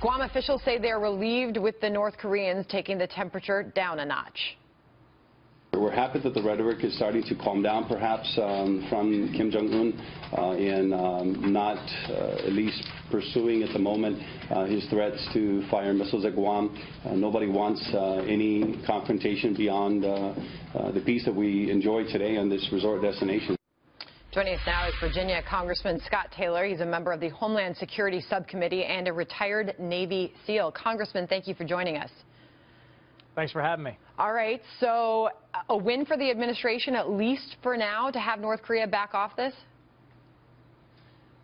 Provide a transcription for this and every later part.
Guam officials say they're relieved with the North Koreans taking the temperature down a notch. We're happy that the rhetoric is starting to calm down, perhaps, from Kim Jong-un in not at least pursuing at the moment his threats to fire missiles at Guam. Nobody wants any confrontation beyond the peace that we enjoy today on this resort destination. Joining us now is Virginia Congressman Scott Taylor. He's a member of the Homeland Security Subcommittee and a retired Navy SEAL. Congressman, thank you for joining us. Thanks for having me. All right, so a win for the administration, at least for now, to have North Korea back off this?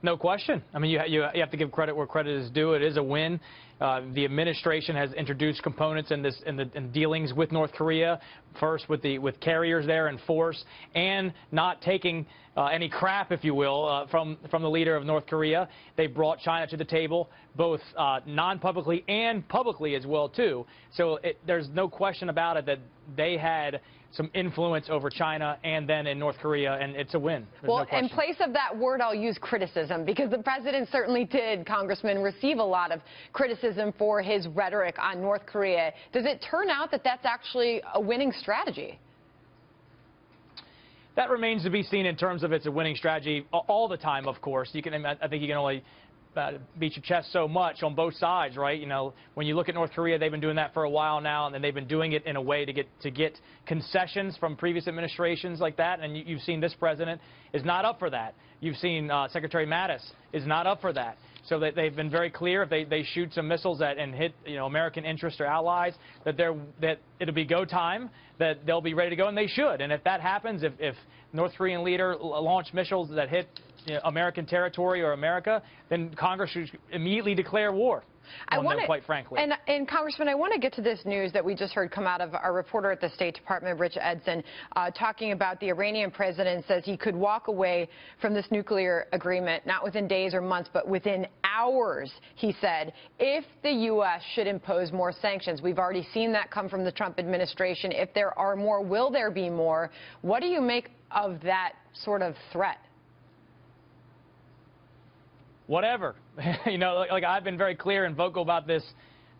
No question. I mean, you have to give credit where credit is due. It is a win. The administration has introduced components in dealings with North Korea, first with carriers there in force, and not taking any crap, if you will, from the leader of North Korea. They brought China to the table, both non-publicly and publicly as well, too. So there's no question about it that they had some influence over China and then in North Korea, and it's a win. Well, in place of that word, I'll use criticism, because the president certainly did, Congressman, receive a lot of criticism for his rhetoric on North Korea. Does it turn out that that's actually a winning strategy? That remains to be seen in terms of it's a winning strategy all the time, of course. I think you can only beat your chest so much on both sides, right? You know, when you look at North Korea, they've been doing that for a while now, and then they've been doing it in a way to get concessions from previous administrations like that. And you've seen this president is not up for that. You've seen Secretary Mattis is not up for that. So that they've been very clear if they shoot some missiles and hit American interests or allies, that it'll be go time, that they'll be ready to go, and they should. And if that happens, if North Korean leader launch missiles that hit American territory or America, then Congress should immediately declare war on them, quite frankly. And Congressman, I want to get to this news that we just heard come out of our reporter at the State Department, Rich Edson, talking about the Iranian president says he could walk away from this nuclear agreement, not within days or months, but within hours, he said, if the U.S. should impose more sanctions. We've already seen that come from the Trump administration. If there are more, will there be more? What do you make of that sort of threat? Whatever. Like I've been very clear and vocal about this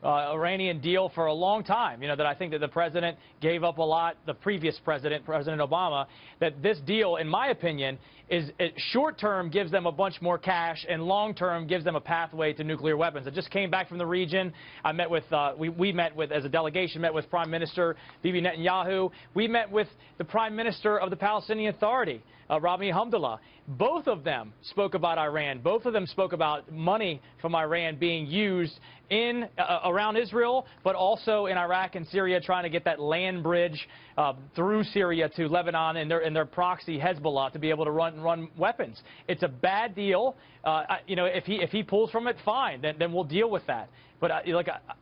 Iranian deal for a long time, that I think that the president gave up a lot, the previous president, President Obama, that this deal, in my opinion, is short-term gives them a bunch more cash and long-term gives them a pathway to nuclear weapons. I just came back from the region. I met with, we met with, as a delegation, met with Prime Minister Bibi Netanyahu. We met with the Prime Minister of the Palestinian Authority, Rami Hamdallah. Both of them spoke about Iran. Both of them spoke about money from Iran being used in around Israel, but also in Iraq and Syria, trying to get that land bridge through Syria to Lebanon and their proxy Hezbollah to be able to run weapons. It's a bad deal. If he pulls from it, fine. Then we'll deal with that. But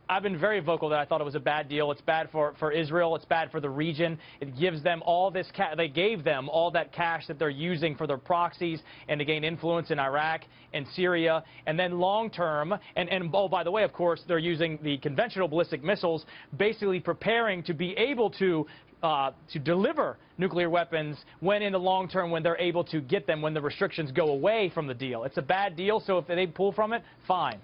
I've been very vocal that I thought it was a bad deal. It's bad for Israel. It's bad for the region. It gives them all this they gave them all that cash that they're using for their proxies and to gain influence in Iraq and Syria. And then long term, and oh, by the way, of course, they're using the conventional ballistic missiles, basically preparing to be able to deliver nuclear weapons when in the long term, when they're able to get them, when the restrictions go away from the deal. It's a bad deal, so if they pull from it, fine.